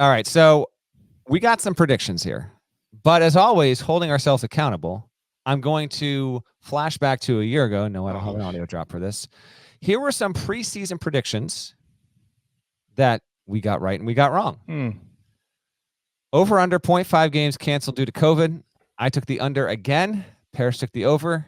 All right, so we got some predictions here. But as always, holding ourselves accountable, I'm going to flash back to a year ago. No, I don't have an audio drop for this. Here were some preseason predictions that we got right and we got wrong. Over under 0.5 games canceled due to COVID. I took the under again. Parrish took the over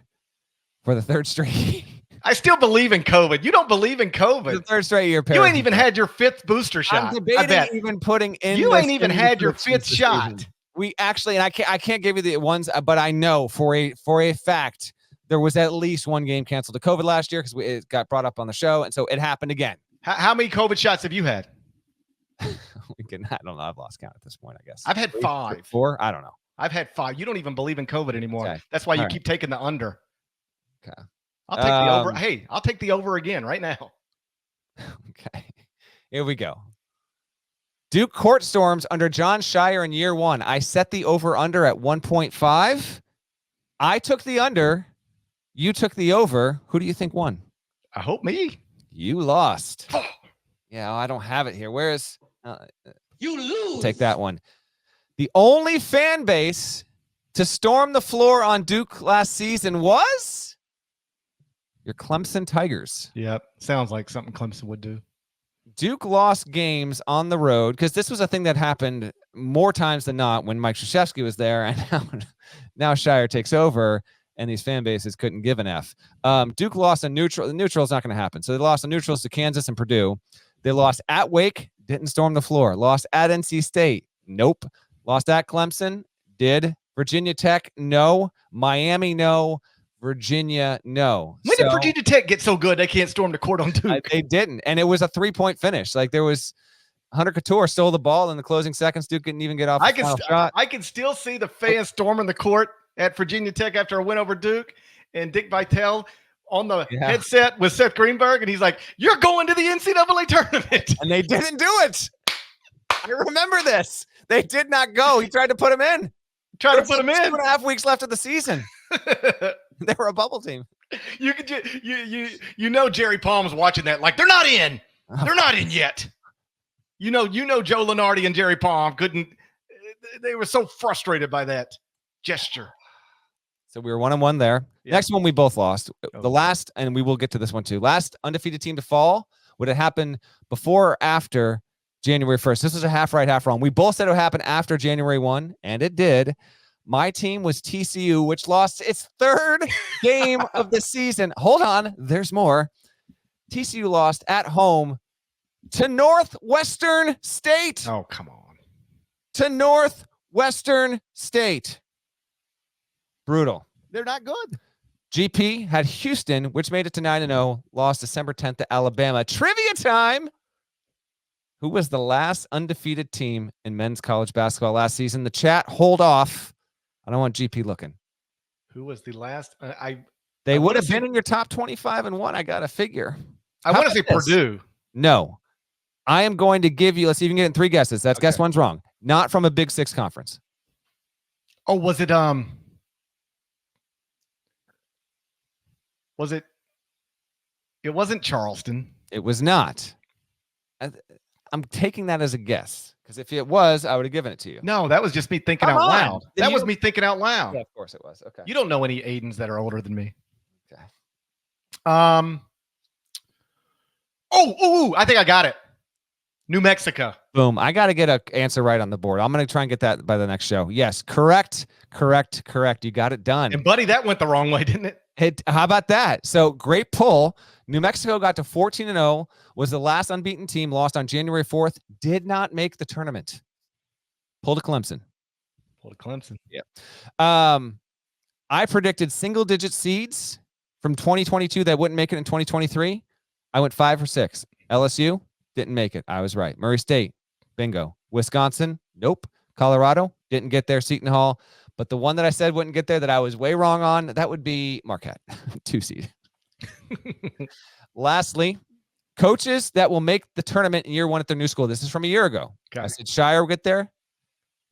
for the third straight. I still believe in COVID. You don't believe in COVID. The third straight year, Parrish. You ain't even had your 5th booster shot. I'm debating even putting in. You ain't even had your 5th shot. We actually, and I can't give you the ones, but I know for a fact there was at least one game canceled to COVID last year because it got brought up on the show, and so it happened again. How many COVID shots have you had? I don't know. I've lost count at this point, I guess. I've had 5. 4? I don't know. I've had 5. You don't even believe in COVID anymore. Okay. That's why you keep taking the under. Okay. I'll take the over. Hey, I'll take the over again right now. Okay. Here we go. Duke court storms under John Shire in year 1. I set the over-under at 1.5. I took the under. You took the over. Who do you think won? I hope me. You lost. Yeah, I don't have it here. Where is... you lose. Take that one. The only fan base to storm the floor on Duke last season was your Clemson Tigers. Yep. Sounds like something Clemson would do. Duke lost games on the road because this was a thing that happened more times than not when Mike Krzyzewski was there, and now Shire takes over, and these fan bases couldn't give an F. Duke lost a neutral. The neutral is not going to happen. So they lost the neutrals to Kansas and Purdue. They lost at Wake, didn't storm the floor. Lost at NC State, nope. Lost at Clemson, did. Virginia Tech, no. Miami, no. Virginia, no. When did Virginia Tech get so good they can't storm the court on Duke? They didn't, and it was a 3-point finish. Like there was Hunter Couture stole the ball in the closing seconds. Duke couldn't even get off the final shot. I can still see the fans storming the court at Virginia Tech after a win over Duke, and Dick Vitale on the headset with Seth Greenberg, and he's like, "You're going to the NCAA tournament," and they didn't do it. I remember this. They did not go. He tried to put him in. 2.5 weeks left of the season. They were a bubble team. You could you know Jerry Palm's watching that like they're not in. They're not in yet. You know Joe Lunardi and Jerry Palm couldn't. They were so frustrated by that gesture. So we were 1-1 there. Yeah. Next one we both lost. The last, and we will get to this one too. Last undefeated team to fall. Would it happen before or after January 1st? This was a half right, half wrong. We both said it would happen after January 1, and it did. My team was TCU, which lost its 3rd game of the season. Hold on. There's more. TCU lost at home to Northwestern State. Oh, come on. To Northwestern State. Brutal. They're not good. GP had Houston, which made it to 9-0, lost December 10th to Alabama. Trivia time. Who was the last undefeated team in men's college basketball last season? The chat, hold off. I don't want GP looking. Who was the last? They would have been in your top 25 and 1. I got to figure. I want to say Purdue. No. I am going to give you, let's see if you can get in 3 guesses. That's guess one's wrong. Not from a Big 6 conference. Oh, was it it wasn't Charleston. It was not. I'm taking that as a guess because if it was, I would have given it to you. No, that was just me thinking out loud. That was me thinking out loud. Yeah, of course it was. Okay. You don't know any Aidens that are older than me. Okay. I think I got it. New Mexico. Boom. I got to get an answer right on the board. I'm going to try and get that by the next show. Yes. Correct. You got it done. And buddy, that went the wrong way, didn't it? How about that? So great pull. New Mexico got to 14-0, was the last unbeaten team, lost on January 4th, did not make the tournament. Pulled to Clemson. Yeah. I predicted single-digit seeds from 2022 that wouldn't make it in 2023. I went 5 or 6. LSU didn't make it. I was right. Murray State, bingo. Wisconsin, nope. Colorado didn't get there. Seton Hall. But the one that I said wouldn't get there that I was way wrong on, that would be Marquette, 2 seed. Lastly, coaches that will make the tournament in year 1 at their new school. This is from a year ago. I said Shire will get there.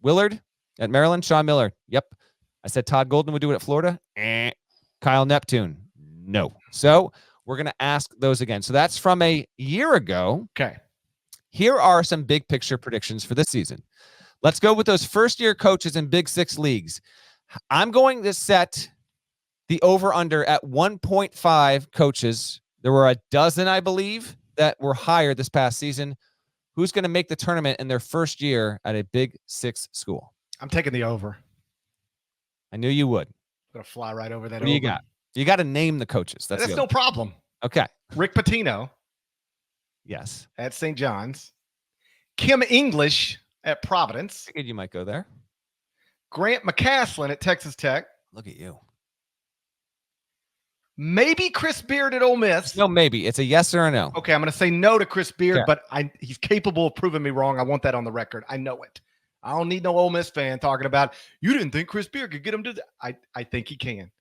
Willard at Maryland. Sean Miller. Yep. I said Todd Golden would do it at Florida. Kyle Neptune. No. So we're going to ask those again. So that's from a year ago. Okay. Here are some big picture predictions for this season. Let's go with those first-year coaches in Big Six leagues. I'm going to set the over-under at 1.5 coaches. There were a dozen, I believe, that were hired this past season. Who's going to make the tournament in their first year at a Big Six school? I'm taking the over. I knew you would. I'm going to fly right over that. What do you got? You got to name the coaches. That's no problem. Okay. Rick Pitino. Yes. At St. John's. Kim English at Providence. Figured you might go there. Grant McCaslin at Texas Tech. Look at you. Maybe Chris Beard at Ole Miss. No, maybe. It's a yes or a no. Okay, I'm going to say no to Chris Beard, Okay. but he's capable of proving me wrong. I want that on the record. I know it. I don't need no Ole Miss fan talking about, you didn't think Chris Beard could get him to I think he can.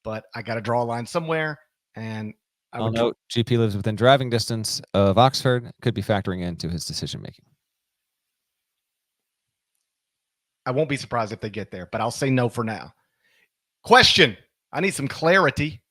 But I got to draw a line somewhere, and I'll note GP lives within driving distance of Oxford. Could be factoring into his decision-making. I won't be surprised if they get there, but I'll say no for now. Question. I need some clarity.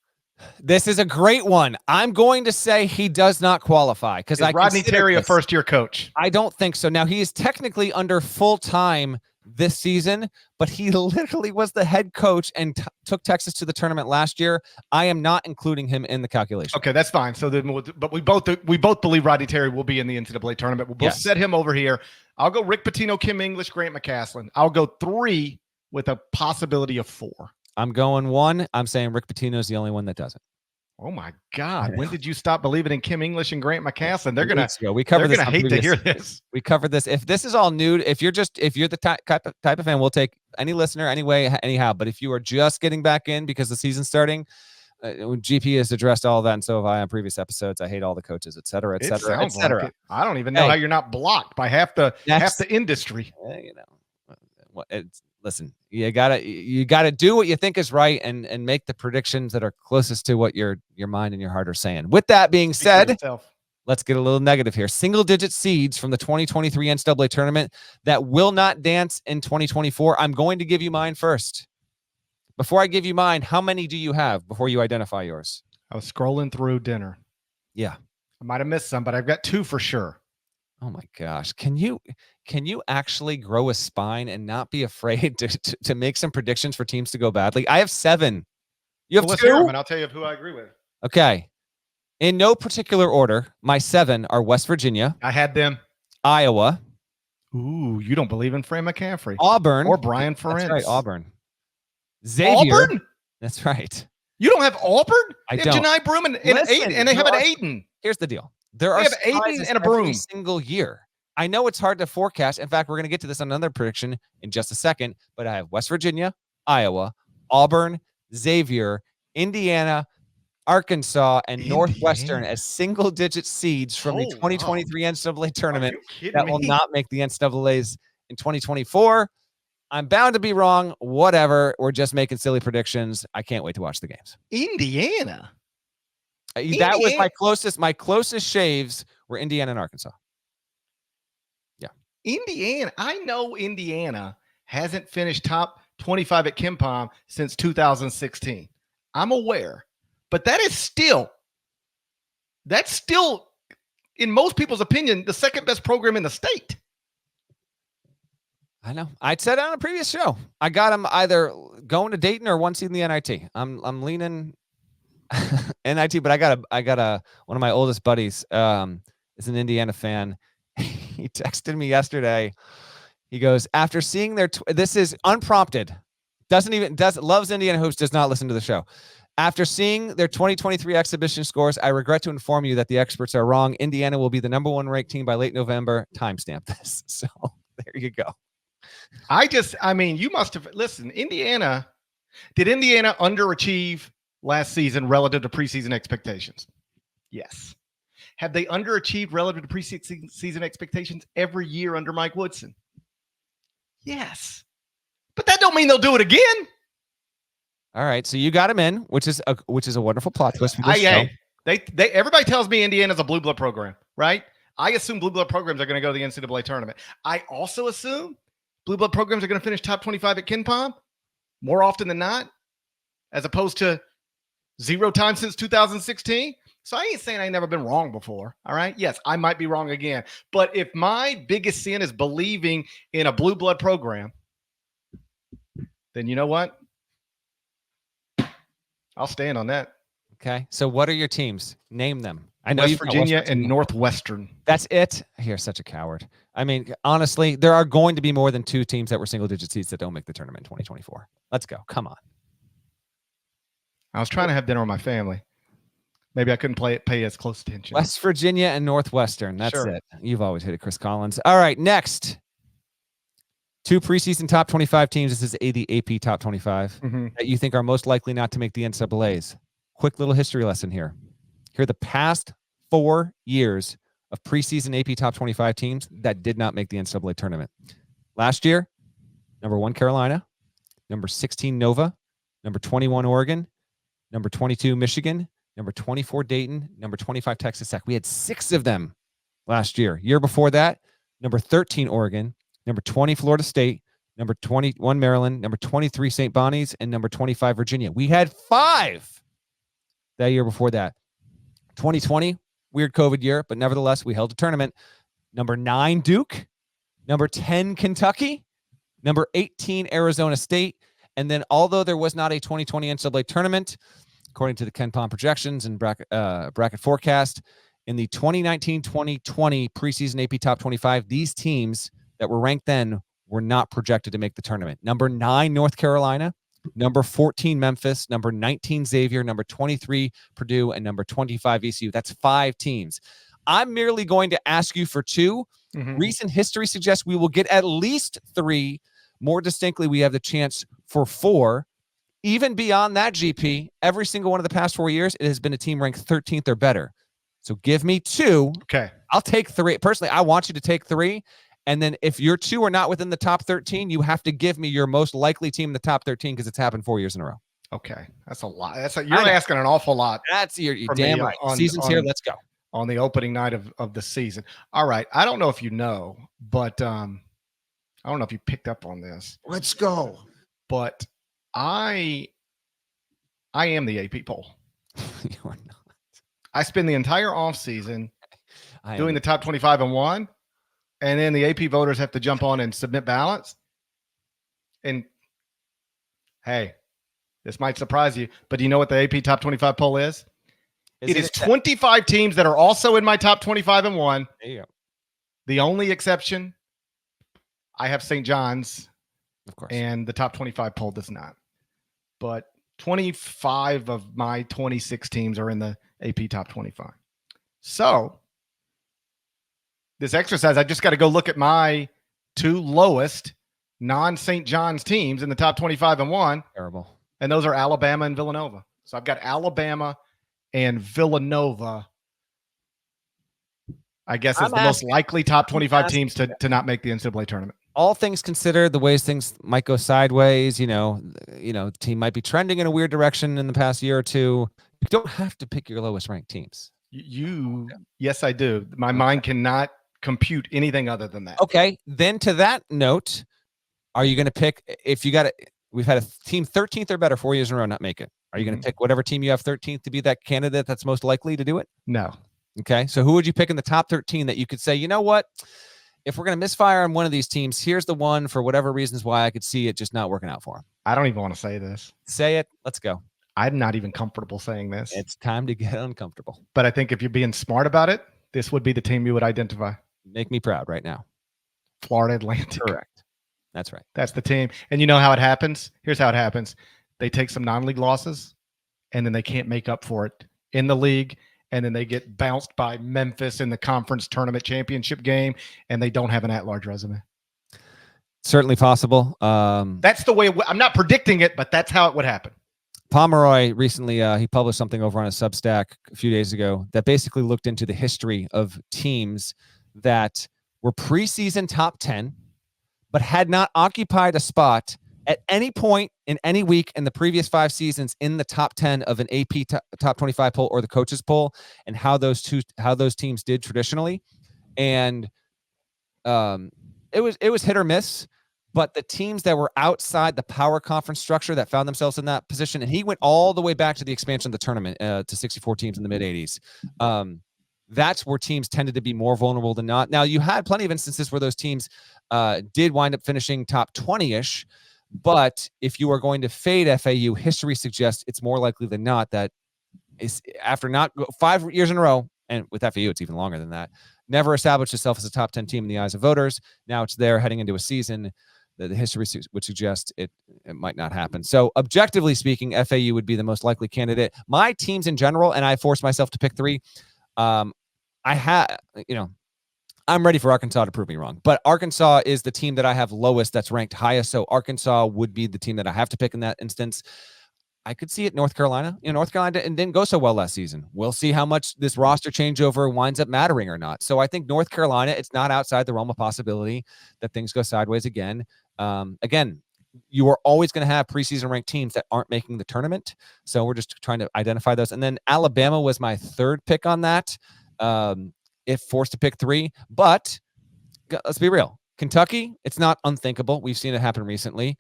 This is a great one. I'm going to say he does not qualify because I Rodney Terry a first-year coach. I don't think so. Now, he is technically under full-time this season, but he literally was the head coach and took Texas to the tournament last year. I am not including him in the calculation. Okay, that's fine. So then, but we both believe Rodney Terry will be in the NCAA tournament. We'll both set him over here. I'll go Rick Pitino, Kim English, Grant McCaslin. I'll go 3 with a possibility of 4. I'm going 1. I'm saying Rick Pitino is the only one that doesn't. Oh my God! When did you stop believing in Kim English and Grant McCaslin? They're gonna we covered this. Hate to hear this. We covered this. If this is all new, if you're the type of fan, we'll take any listener anyway, anyhow. But if you are just getting back in because the season's starting, GP has addressed all that, and so have I on previous episodes. I hate all the coaches, et cetera, et cetera, et cetera. Like I don't even know how you're not blocked by half the industry. Listen, you gotta do what you think is right and make the predictions that are closest to what your mind and your heart are saying. With that being said, let's get a little negative here. Single-digit seeds from the 2023 NCAA tournament that will not dance in 2024. I'm going to give you mine first. Before I give you mine, how many do you have before you identify yours? I was scrolling through dinner. Yeah. I might have missed some, but I've got 2 for sure. Oh my gosh. Can you actually grow a spine and not be afraid to make some predictions for teams to go badly? I have 7. You have 2? And I'll tell you who I agree with. Okay. In no particular order, my 7 are West Virginia. I had them. Iowa. Ooh, you don't believe in Fran McCaffrey. Auburn. Or Brian Ferentz. That's right, Auburn. Xavier. Auburn? That's right. You don't have Auburn? I they don't. have Janai Broom and they have an Aiden. Here's the deal. There are Aiden and a Broom every single year. I know it's hard to forecast. In fact, we're going to get to this on another prediction in just a second, but I have West Virginia, Iowa, Auburn, Xavier, Indiana, Arkansas, and Northwestern as single-digit seeds from the 2023 NCAA tournament that will not make the NCAAs in 2024. I'm bound to be wrong. Whatever. We're just making silly predictions. I can't wait to watch the games. Indiana. That was my closest shaves were Indiana and Arkansas. Yeah. Indiana. I know Indiana hasn't finished top 25 at KenPom since 2016. I'm aware. But that's still, in most people's opinion, the second best program in the state. I know. I said on a previous show, I got them either going to Dayton or 1 seed in the NIT. I'm leaning NIT, but I got one of my oldest buddies is an Indiana fan. He texted me yesterday. He goes, after seeing this is unprompted, loves Indiana hoops, does not listen to the show. After seeing their 2023 exhibition scores, I regret to inform you that the experts are wrong. Indiana will be the #1 ranked team by late November. Timestamp this. So there you go. You must have listened. Did Indiana underachieve last season relative to preseason expectations? Yes. Have they underachieved relative to preseason expectations every year under Mike Woodson? Yes. But that don't mean they'll do it again. All right, so you got him in, which is a wonderful plot twist for this show. Everybody tells me Indiana's a blue blood program, right? I assume blue blood programs are going to go to the NCAA tournament. I also assume blue blood programs are going to finish top 25 at KenPom more often than not, as opposed to 0 times since 2016. So I ain't saying I ain't never been wrong before. All right. Yes, I might be wrong again. But if my biggest sin is believing in a blue blood program, then you know what? I'll stand on that. Okay. So what are your teams? Name them. I know West you've got Virginia and Northwestern. That's it. You're such a coward. I mean, honestly, there are going to be more than 2 teams that were single-digit seeds that don't make the tournament in 2024. Let's go. Come on. I was trying to have dinner with my family. Maybe I couldn't pay as close attention. West Virginia and Northwestern. That's Sure. it. You've always hated Chris Collins. All right, next. 2 preseason top 25 teams. This is the AP top 25 that you think are most likely not to make the NCAAs. Quick little history lesson here. Here are the past 4 years of preseason AP top 25 teams that did not make the NCAA tournament. Last year, number 1 Carolina, number 16 Nova, number 21 Oregon, number 22 Michigan, number 24 Dayton, number 25 Texas Tech. We had 6 of them last year. Year before that, number 13 Oregon, number 20 Florida State, number 21 Maryland, number 23 St. Bonnie's, and number 25 Virginia. We had 5 that year before that. 2020, weird COVID year, but nevertheless, we held a tournament. Number 9 Duke, number 10 Kentucky, number 18 Arizona State, and then although there was not a 2020 NCAA tournament, according to the KenPom projections and bracket forecast, in the 2019-2020 preseason AP Top 25, these teams that were ranked then were not projected to make the tournament. Number 9 North Carolina, number 14 Memphis, number 19 Xavier, number 23 Purdue, and number 25 ECU. That's 5 teams. I'm merely going to ask you for 2. Recent history suggests we will get at least 3. More distinctly, we have the chance for 4. Even beyond that, GP, every single one of the past 4 years, it has been a team ranked 13th or better. So give me 2. Okay. I'll take 3. Personally, I want you to take 3. And then if your 2 are not within the top 13, you have to give me your most likely team in the top 13 because it's happened 4 years in a row. Okay. That's a lot. You're asking an awful lot. That's you're damn right. Season's here. Let's go. On the opening night of the season. All right. I don't know if you know, but I don't know if you picked up on this. Let's go. But I am the AP poll. You are not. I spend the entire off season doing the top 25 and 1. And then the AP voters have to jump on and submit ballots. And hey, this might surprise you, but do you know what the AP top 25 poll is? It is 25 teams that are also in my top 25 and 1. There you go. The only exception, I have St. John's, of course, and the top 25 poll does not. But 25 of my 26 teams are in the AP top 25. So this exercise, I just got to go look at my 2 lowest non-St. John's teams in the top 25 and 1. Terrible. And those are Alabama and Villanova. So I've got Alabama and Villanova, I guess, is the most likely top 25 teams to not make the NCAA tournament. All things considered, the ways things might go sideways, the team might be trending in a weird direction in the past year or 2. You don't have to pick your lowest ranked teams. Yes, I do. My mind cannot compute anything other than that. Okay. Then to that note, are you going to pick, if you got it, we've had a team 13th or better 4 years in a row not make it. Are you going to pick whatever team you have 13th to be that candidate that's most likely to do it? No. Okay. So who would you pick in the top 13 that you could say, you know what? If we're going to misfire on one of these teams, here's the one for whatever reasons why I could see it just not working out for him. I don't even want to say this. Say it. Let's go. I'm not even comfortable saying this. It's time to get uncomfortable. But I think if you're being smart about it, this would be the team you would identify. Make me proud right now. Florida Atlantic. Correct. That's right. That's the team. And you know how it happens? Here's how it happens. They take some non-league losses, and then they can't make up for it in the league, and then they get bounced by Memphis in the conference tournament championship game, and they don't have an at-large resume. Certainly possible. That's the way I'm not predicting it, but that's how it would happen. Pomeroy recently, he published something over on a Substack a few days ago that basically looked into the history of teams that were preseason top 10, but had not occupied a spot at any point in any week in the previous 5 seasons in the top 10 of an AP top 25 poll or the coaches poll, and how those teams did traditionally. And it was hit or miss. But the teams that were outside the power conference structure that found themselves in that position, and he went all the way back to the expansion of the tournament to 64 teams in the mid 80s. That's where teams tended to be more vulnerable than not. Now, you had plenty of instances where those teams did wind up finishing top 20-ish, but if you are going to fade FAU, history suggests it's more likely than not that is after not 5 years in a row, and with FAU, it's even longer than that, never established itself as a top 10 team in the eyes of voters. Now it's there heading into a season. The history would suggest it might not happen. So objectively speaking, FAU would be the most likely candidate. My teams in general, and I forced myself to pick 3. I'm ready for Arkansas to prove me wrong, but Arkansas is the team that I have lowest that's ranked highest. So Arkansas would be the team that I have to pick in that instance. I could see it North Carolina. North Carolina didn't go so well last season. We'll see how much this roster changeover winds up mattering or not. So I think North Carolina, it's not outside the realm of possibility that things go sideways again. Again, you are always going to have preseason ranked teams that aren't making the tournament. So we're just trying to identify those. And then Alabama was my 3rd pick on that. If forced to pick 3, but let's be real. Kentucky, it's not unthinkable. We've seen it happen recently.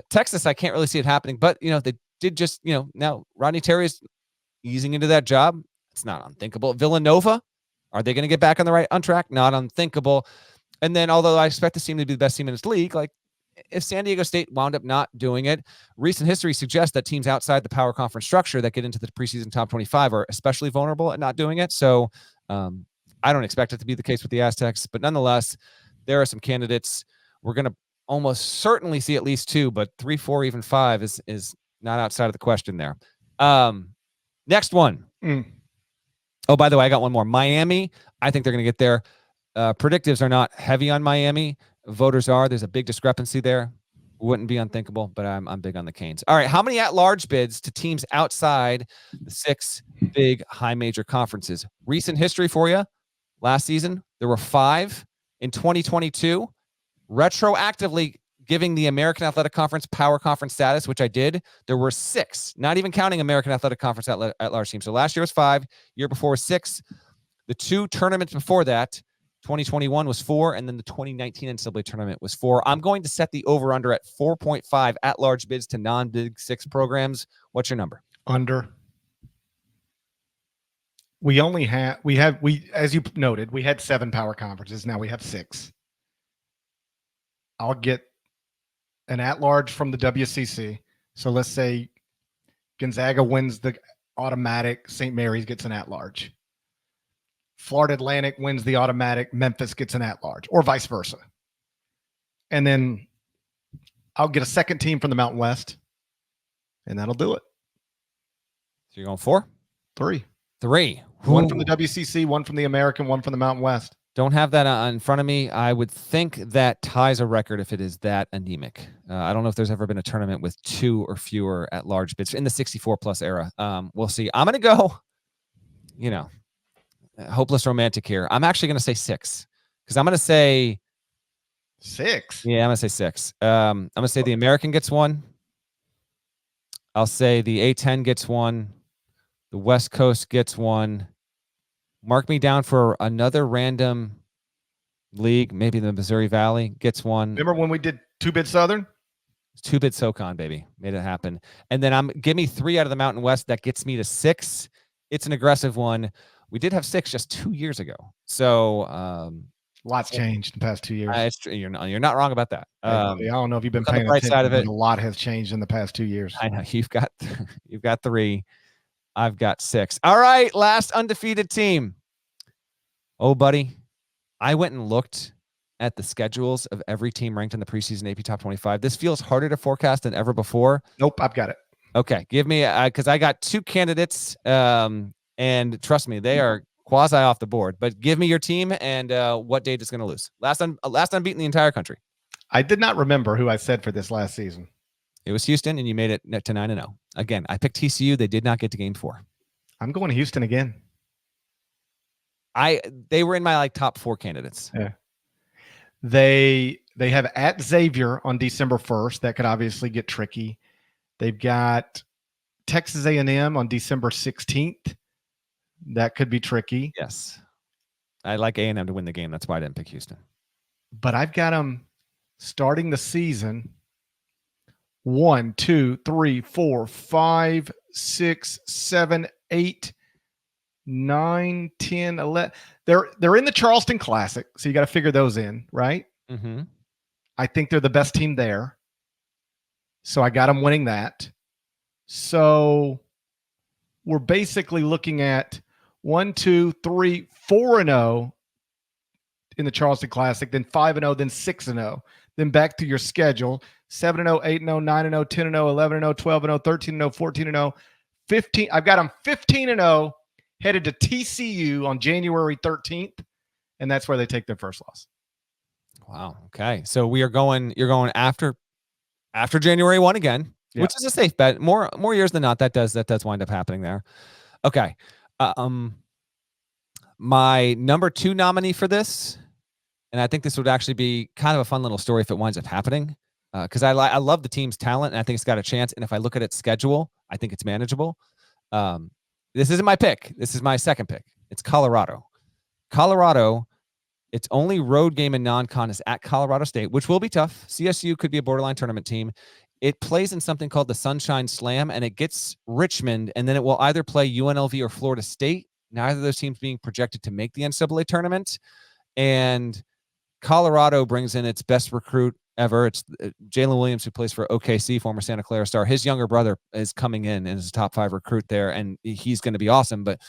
Texas, I can't really see it happening, but they did just, now Rodney Terry is easing into that job. It's not unthinkable. Villanova, are they going to get back on track? Not unthinkable. And then, although I expect this team to be the best team in its league, like if San Diego State wound up not doing it, recent history suggests that teams outside the power conference structure that get into the preseason top 25 are especially vulnerable at not doing it. So I don't expect it to be the case with the Aztecs, but nonetheless, there are some candidates. We're going to almost certainly see at least 2, but 3, 4, even 5 is not outside of the question there. Next one. Oh, by the way, I got one more. Miami, I think they're going to get there. Predictives are not heavy on Miami. Voters are. There's a big discrepancy there. Wouldn't be unthinkable, but I'm big on the Canes. All right, how many at-large bids to teams outside the 6 big high major conferences? Recent history for you. Last season, there were 5. In 2022, retroactively giving the American Athletic Conference power conference status, which I did, there were 6, not even counting American Athletic Conference at-large teams. So last year was 5, year before was 6. The 2 tournaments before that, 2021 was 4, and then the 2019 NCAA tournament was 4. I'm going to set the over-under at 4.5 at-large bids to non-Big 6 programs. What's your number? Under. We as you noted, we had 7 power conferences. Now we have 6. I'll get an at-large from the WCC. So let's say Gonzaga wins the automatic, St. Mary's gets an at-large. Florida Atlantic wins the automatic, Memphis gets an at-large, or vice versa. And then I'll get a second team from the Mountain West, and that'll do it. So you're going 4? 3. 3. One from the WCC, one from the American, one from the Mountain West. Don't have that in front of me. I would think that ties a record if it is that anemic. I don't know if there's ever been a tournament with 2 or fewer at-large bids in the 64-plus era. We'll see. I'm going to go, hopeless romantic here. I'm actually going to say 6 because I'm going to say 6. Yeah, I'm going to say 6. I'm going to say the American gets 1. I'll say the A10 gets 1. The West Coast gets 1. Mark me down for another random league. Maybe the Missouri Valley gets 1. Remember when we did 2-bid Southern? 2-bid SoCon, baby. Made it happen. And then give me 3 out of the Mountain West. That gets me to 6. It's an aggressive one. We did have 6 just 2 years ago. So lots changed in the past 2 years. You're not wrong about that. I don't know if you've been on the paying bright attention, side of it. but a lot has changed in the past 2 years. I know you've got 3. I've got 6. All right, last undefeated team. Oh, buddy, I went and looked at the schedules of every team ranked in the preseason AP Top 25. This feels harder to forecast than ever before. Nope, I've got it. Okay, give me because I got 2 candidates, and trust me, they are quasi off the board. But give me your team and what date it's going to lose. Last unbeaten in the entire country. I did not remember who I said for this last season. It was Houston, and you made it to 9-0. Again, I picked TCU. They did not get to Game 4. I'm going to Houston again. They were in my top 4 candidates. Yeah. They have at Xavier on December 1st. That could obviously get tricky. They've got Texas A&M on December 16th. That could be tricky. Yes. I like A&M to win the game. That's why I didn't pick Houston. But I've got them starting the season 1, 2, 3, 4, 5, 6, 7, 8, 9, 10, 11. They're in the Charleston Classic, so you got to figure those in, right? Mm-hmm. I think they're the best team there. So I got them winning that. So we're basically looking at 1, 2, 3, 4-0 in the Charleston Classic, then 5-0, then 6-0. Then back to your schedule: 7-0, 8-0, 9-0, 10-0, 11-0, 12-0, 13-0, 14-0, 15. I've got them 15-0 headed to TCU on January 13th, and that's where they take their first loss. Wow. Okay. So you're going after January 1 again, which is a safe bet. More years than not, that does wind up happening there. Okay. My number 2 nominee for this, and I think this would actually be kind of a fun little story if it winds up happening, because I love the team's talent, and I think it's got a chance. And if I look at its schedule, I think it's manageable. This isn't my pick. This is my second pick. It's Colorado. Colorado, its only road game in non-con is at Colorado State, which will be tough. CSU could be a borderline tournament team. It plays in something called the Sunshine Slam, and it gets Richmond, and then it will either play UNLV or Florida State, neither of those teams being projected to make the NCAA tournament. And Colorado brings in its best recruit ever. It's Jalen Williams, who plays for OKC, former Santa Clara Star. His younger brother is coming in and is a top 5 recruit there, and he's going to be awesome, but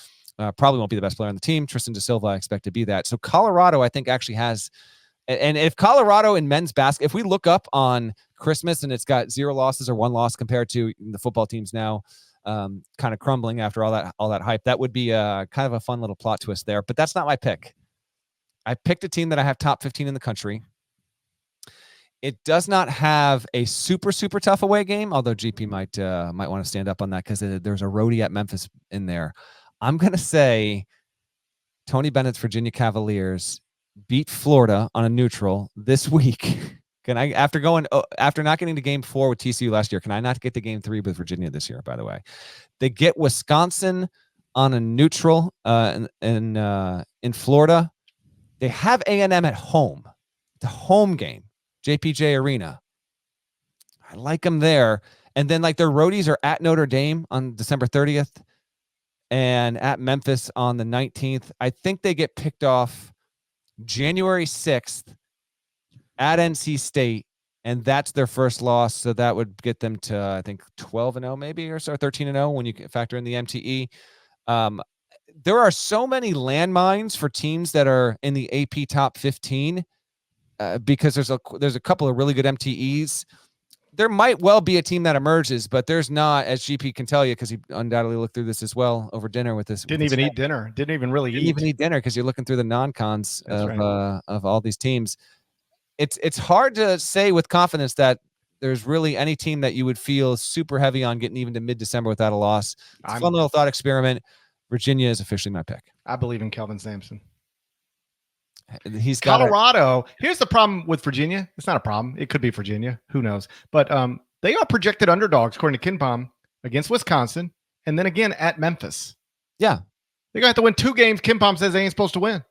probably won't be the best player on the team. Tristan Da Silva, I expect to be that. So Colorado, I think, actually has, and if Colorado in men's basketball, if we look up on Christmas and it's got 0 losses or 1 loss compared to the football teams now, kind of crumbling after all that hype, that would be kind of a fun little plot twist there. But that's not my pick. I picked a team that I have top 15 in the country. It does not have a super, super tough away game, although GP might want to stand up on that because there's a roadie at Memphis in there. I'm going to say Tony Bennett's Virginia Cavaliers beat Florida on a neutral this week. Can I, after not getting to game 4 with TCU last year, can I not get to game 3 with Virginia this year, by the way? They get Wisconsin on a neutral in Florida. They have A&M at home, the home game, JPJ Arena. I like them there. And then like their roadies are at Notre Dame on December 30th and at Memphis on the 19th. I think they get picked off January 6th at NC State, and that's their first loss. So that would get them to, I think, 12-0 maybe, or so, 13-0 when you factor in the MTE. There are so many landmines for teams that are in the AP top 15 because there's a couple of really good MTEs. There might well be a team that emerges, but there's not, as GP can tell you, because he undoubtedly looked through this as well over dinner with this. Didn't even eat dinner. Didn't even eat dinner because you're looking through the non-cons of all these teams. It's hard to say with confidence that there's really any team that you would feel super heavy on getting even to mid-December without a loss. It's a fun little thought experiment. Virginia is officially my pick. I believe in Kelvin Sampson. He's Colorado. Here's the problem with Virginia. It's not a problem. It could be Virginia. Who knows? But they are projected underdogs, according to KenPom, against Wisconsin, and then again at Memphis. Yeah. They're going to have to win 2 games KenPom says they ain't supposed to win.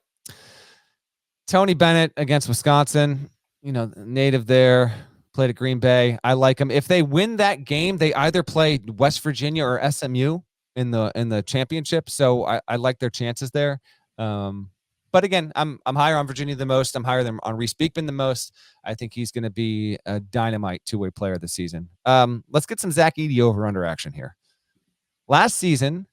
Tony Bennett against Wisconsin, native there, played at Green Bay. I like him. If they win that game, they either play West Virginia or SMU in the championship. So I like their chances there. But again, I'm higher on Virginia the most. I'm higher than on Reese Beekman the most. I think he's going to be a dynamite 2-way player this season. Let's get some Zach Edey over-under action here. Last season,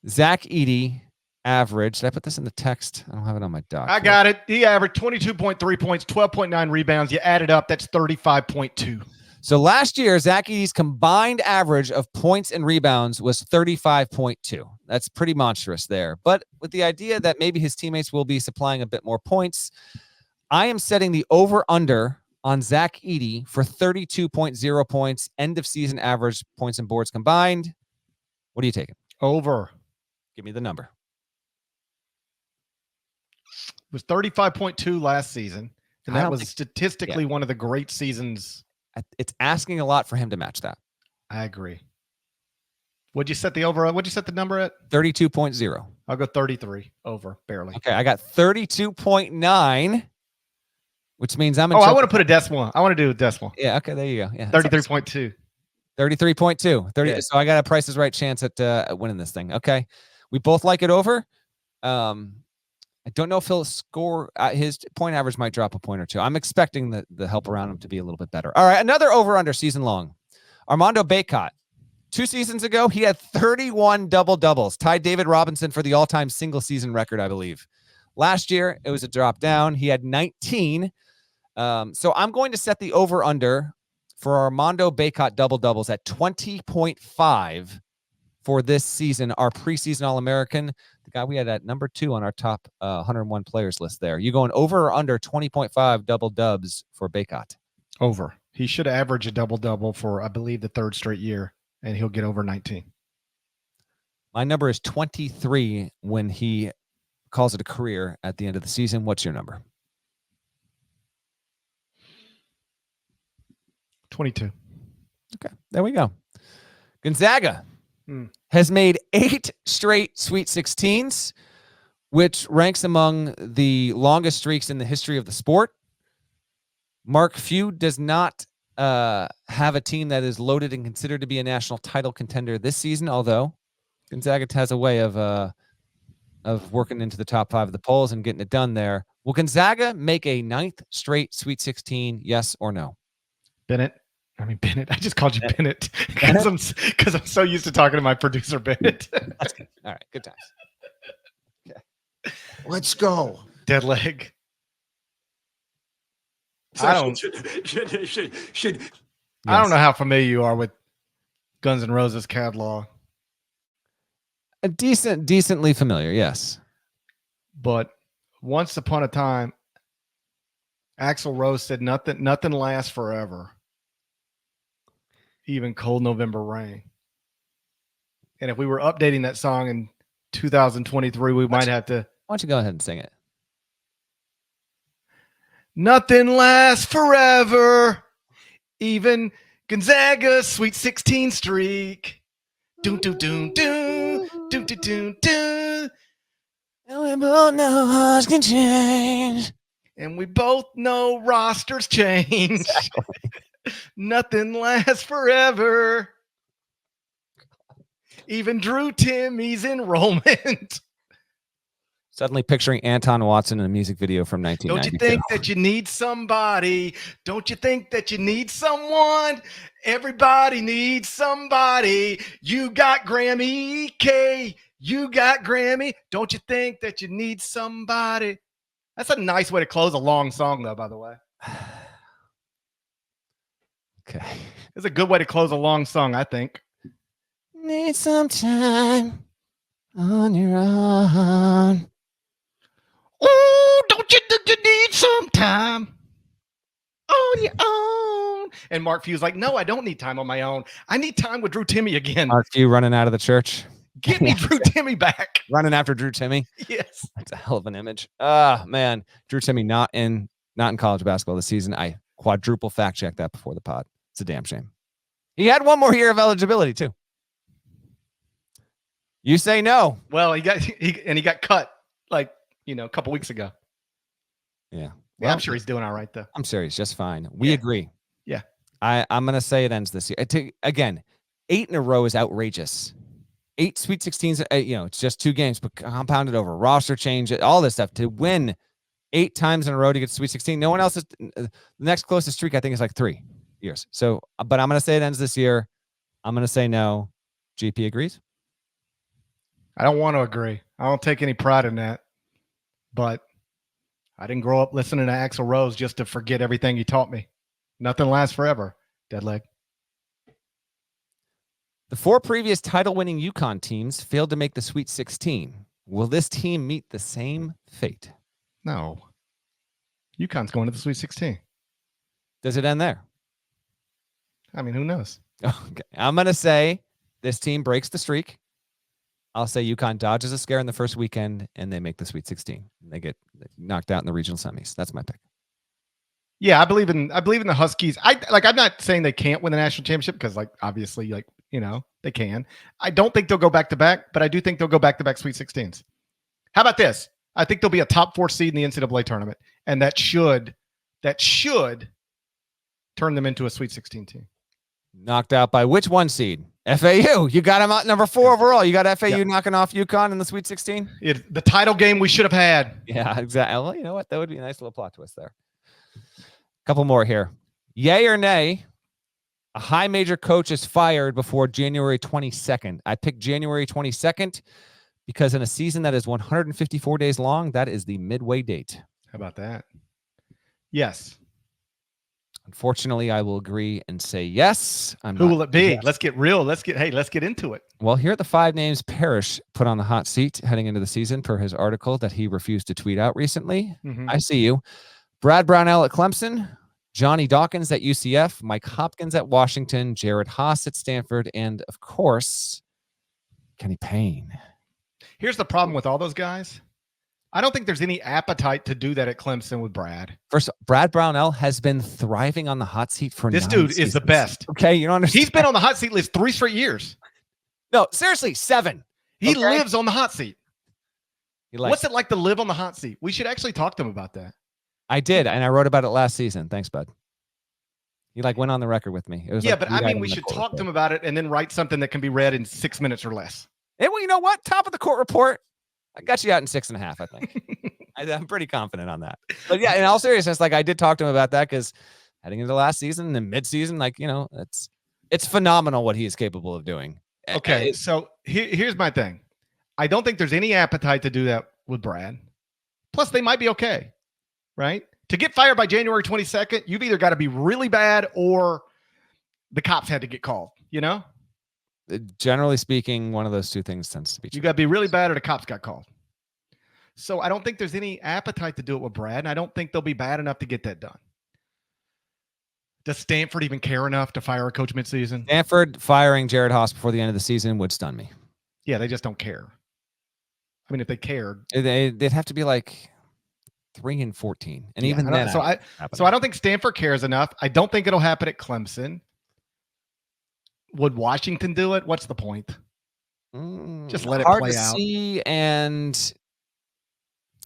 Zach Edey average. Did I put this in the text? I don't have it on my doc. I got it. He averaged 22.3 points, 12.9 rebounds. You add it up, that's 35.2. So last year, Zach Edey's combined average of points and rebounds was 35.2. That's pretty monstrous there. But with the idea that maybe his teammates will be supplying a bit more points, I am setting the over-under on Zach Edey for 32.0 points, end of season average points and boards combined. What are you taking? Over. Give me the number. It was 35.2 last season, and that was statistically one of the great seasons. It's asking a lot for him to match that. I agree. What'd you set the over? What'd you set the number at? 32.0. I'll go 33 over, barely. Okay, I got 32.9. which means I'm in. I want to put a decimal. I want to do a decimal. Yeah. Okay. There you go. Yeah. 33.2. 33.2. 30. Yeah. So I got a Price is Right chance at winning this thing. Okay. We both like it over. I don't know if he'll score. His point average might drop a point or two. I'm expecting the help around him to be a little bit better. All right. Another over-under season long. Armando Bacot. 2 seasons ago, he had 31 double-doubles, tied David Robinson for the all-time single-season record, I believe. Last year, it was a drop down. He had 19. So I'm going to set the over-under for Armando Bacot double-doubles at 20.5 for this season, our preseason All-American, the guy we had at number 2 on our top 101 players list there. You going over or under 20.5 double-dubs for Bacot? Over. He should average a double-double for, I believe, the 3rd straight year, and he'll get over 19. My number is 23 when he calls it a career at the end of the season. What's your number? 22. Okay, there we go. Gonzaga has made 8 straight Sweet 16s, which ranks among the longest streaks in the history of the sport. Mark Few does not have a team that is loaded and considered to be a national title contender this season, although Gonzaga has a way of working into the top 5 of the polls and getting it done there. Will Gonzaga make a 9th straight Sweet 16? Yes or no? Bennett. I just called you Bennett because I'm so used to talking to my producer, Bennett. That's good. All right. Good times. Okay. Let's go. Dead leg. I don't know how familiar you are with Guns N' Roses catalog. Decently familiar, yes. But once upon a time, Axl Rose said nothing lasts forever. Even cold November rain. And if we were updating that song in 2023, we might have to. Why don't you go ahead and sing it? Nothing lasts forever. Even Gonzaga's Sweet 16 streak. Doom, doom, doom, doom, doom, doom, doom, doom. And we both know hearts can change. And we both know rosters change. Exactly. Nothing lasts forever. Even Drew Timmy's enrollment. Suddenly picturing Anton Watson in a music video from 1992. Don't you think that you need somebody? Don't you think that you need someone? Everybody needs somebody. You got Grammy K. You got Grammy. Don't you think that you need somebody? That's a nice way to close a long song, though, by the way. Okay. It's a good way to close a long song, I think. Need some time on your own. Oh, don't you think you need some time on your own? And Mark Few's like, no, I don't need time on my own. I need time with Drew Timmy again. Mark Few running out of the church. Get me Drew Timmy back. Running after Drew Timmy. Yes. That's a hell of an image. Man. Drew Timmy not in college basketball this season. I quadruple fact checked that before the pod. It's a damn shame. He had one more year of eligibility too. You say no. Well, he got cut like, a couple weeks ago. Yeah. Well, I'm sure he's doing all right though. I'm serious, just fine. We agree. Yeah. I'm gonna say it ends this year. Again, 8 in a row is outrageous. 8 Sweet 16s. It's just 2 games, but compounded over roster change, all this stuff to win 8 times in a row to get to Sweet 16. No one else is. The next closest streak, I think, is like 3 years. So, but I'm gonna say it ends this year. I'm gonna say no. GP agrees. I don't want to agree. I don't take any pride in that. But I didn't grow up listening to Axl Rose just to forget everything he taught me. Nothing lasts forever. Dead leg. The 4 previous title-winning UConn teams failed to make the Sweet 16. Will this team meet the same fate? No. UConn's going to the Sweet 16. Does it end there? I mean, who knows? Okay. I'm going to say this team breaks the streak. I'll say UConn dodges a scare in the first weekend and they make the Sweet 16. They get knocked out in the regional semis. That's my pick. Yeah, I believe in the Huskies. I'm not saying they can't win the national championship because obviously they can. I don't think they'll go back to back, but I do think they'll go back to back Sweet 16s. How about this? I think they'll be a top 4 seed in the NCAA tournament, and that should that should turn them into a Sweet 16 team. Knocked out by which one seed? FAU. You got them out number 4 overall. You got FAU knocking off UConn in the Sweet 16? The title game we should have had. Yeah, exactly. Well, you know what? That would be a nice little plot twist there. Couple more here. Yay or nay? A high major coach is fired before January 22nd. I picked January 22nd because in a season that is 154 days long, that is the midway date. How about that? Yes. Unfortunately, I will agree and say yes. Who will it be? Yes. Let's get real. Let's get into it. Well, here are the 5 names Parrish put on the hot seat heading into the season per his article that he refused to tweet out recently. Mm-hmm. I see you. Brad Brownell at Clemson, Johnny Dawkins at UCF, Mike Hopkins at Washington, Jared Haas at Stanford, and of course, Kenny Payne. Here's the problem with all those guys. I don't think there's any appetite to do that at Clemson with Brad. First, Brad Brownell has been thriving on the hot seat for this 9 dude seasons. is the best. Okay, you don't understand. He's been on the hot seat list 3 straight years. No, seriously, 7. He lives on the hot seat. What's it it like to live on the hot seat? We should actually talk to him about that. I did, and I wrote about it last season. Thanks, bud. He went on the record with me. It was but I mean, we should talk to him about it and then write something that can be read in 6 minutes or less. Hey, well, you know what? Top of the court report. I got you out in 6.5, I think. I'm pretty confident on that. But yeah, in all seriousness, I did talk to him about that because heading into last season and mid-season, it's phenomenal what he is capable of doing. Okay, so here's my thing. I don't think there's any appetite to do that with Brad. Plus, they might be okay, right? To get fired by January 22nd, you've either got to be really bad or the cops had to get called, Generally speaking, one of those two things tends to be true. You got to be really bad or the cops got called. So I don't think there's any appetite to do it with Brad, and I don't think they'll be bad enough to get that done. Does Stanford even care enough to fire a coach midseason? Stanford firing Jared Haas before the end of the season would stun me. Yeah, they just don't care. I mean, if they cared, they'd have to be 3-14, and even then. So I don't think Stanford cares enough. I don't think it'll happen at Clemson. Would Washington do it? What's the point? Just let it play out. Hard to see, and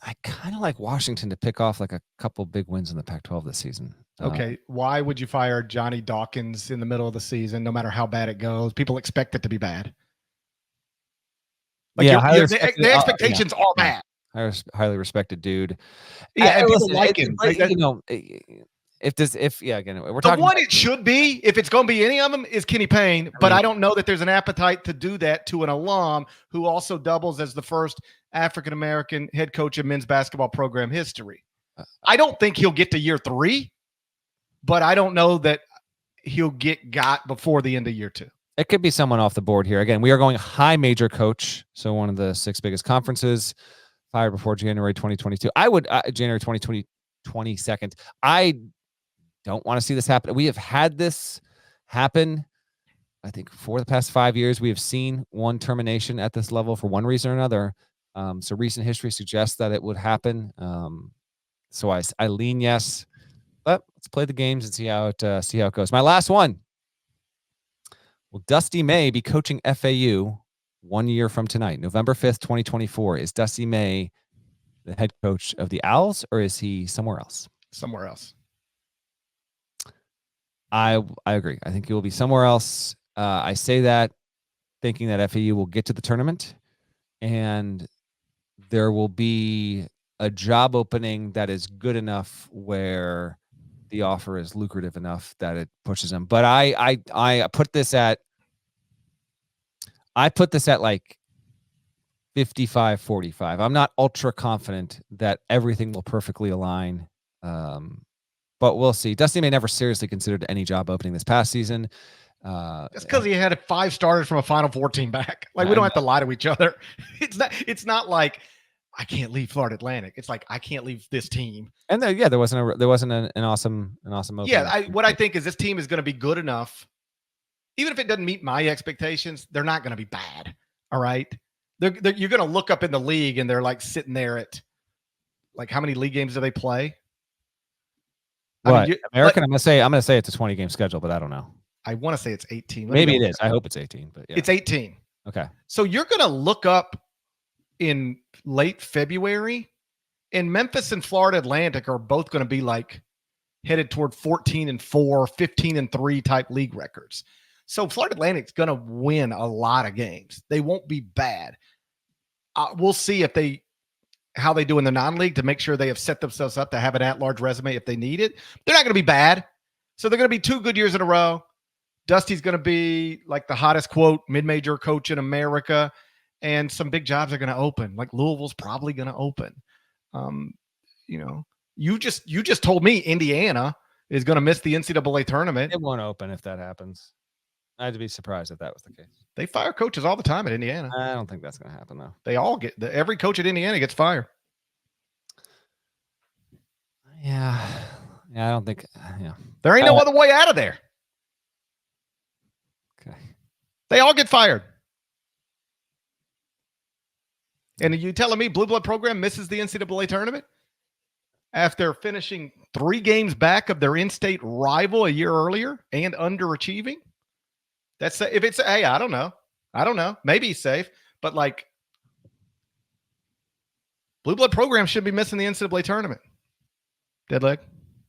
I kind of like Washington to pick off a couple big wins in the Pac-12 this season. Okay, why would you fire Johnny Dawkins in the middle of the season, no matter how bad it goes? People expect it to be bad. The expectations are bad. Highly respected dude. Yeah, and people like him. We're talking. One it should be, if it's going to be any of them, is Kenny Payne. But I don't know that there's an appetite to do that to an alum who also doubles as the first African-American head coach in men's basketball program history. I don't think he'll get to year 3, but I don't know that he'll get got before the end of year 2. It could be someone off the board here. Again, we are going high major coach. So one of the 6 biggest conferences. Fired before January 2022. I would January 22nd. I don't want to see this happen. We have had this happen. I think for the past 5 years, we have seen one termination at this level for one reason or another. So recent history suggests that it would happen. So I lean yes. But let's play the games and see how it goes. My last one. Will Dusty May be coaching FAU 1 year from tonight, November 5th, 2024? Is Dusty May the head coach of the Owls, or is he somewhere else? Somewhere else. I agree. I think he will be somewhere else. I say that thinking that FAU will get to the tournament and there will be a job opening that is good enough where the offer is lucrative enough that it pushes him. But I put this at 55-45. I'm not ultra confident that everything will perfectly align. But we'll see. Dusty May never seriously considered any job opening this past season. That's because he had 5 starters from a Final Four team back. We don't have to lie to each other. It's not like I can't leave Florida Atlantic. It's like I can't leave this team. And there wasn't an awesome opening. Yeah, what I think is this team is going to be good enough. Even if it doesn't meet my expectations, they're not going to be bad. All right. You're going to look up in the league and they're sitting there at how many league games do they play? American, I'm going to say it's a 20-game schedule, but I don't know. I want to say it's 18. Maybe it is. I hope it's 18, but yeah. It's 18. Okay. So you're going to look up in late February, and Memphis and Florida Atlantic are both going to be headed toward 14-4, 15-3 type league records. So Florida Atlantic's going to win a lot of games. They won't be bad. We'll see how they do in the non-league to make sure they have set themselves up to have an at-large resume if they need it. They're not going to be bad. So they're going to be 2 good years in a row. Dusty's going to be like the hottest, quote, mid-major coach in America. And some big jobs are going to open. Like Louisville's probably going to open. You just told me Indiana is going to miss the NCAA tournament. It won't open if that happens. I'd be surprised if that was the case. They fire coaches all the time at Indiana. I don't think that's going to happen, though. They all every coach at Indiana gets fired. Yeah, I don't think. Yeah, there ain't no other way out of there. Okay, they all get fired. And you telling me Blue Blood program misses the NCAA tournament after finishing 3 games back of their in-state rival a year earlier and underachieving? That's if it's hey, I don't know. Maybe he's safe, but like Blue Blood program should be missing the NCAA tournament. Dead leg.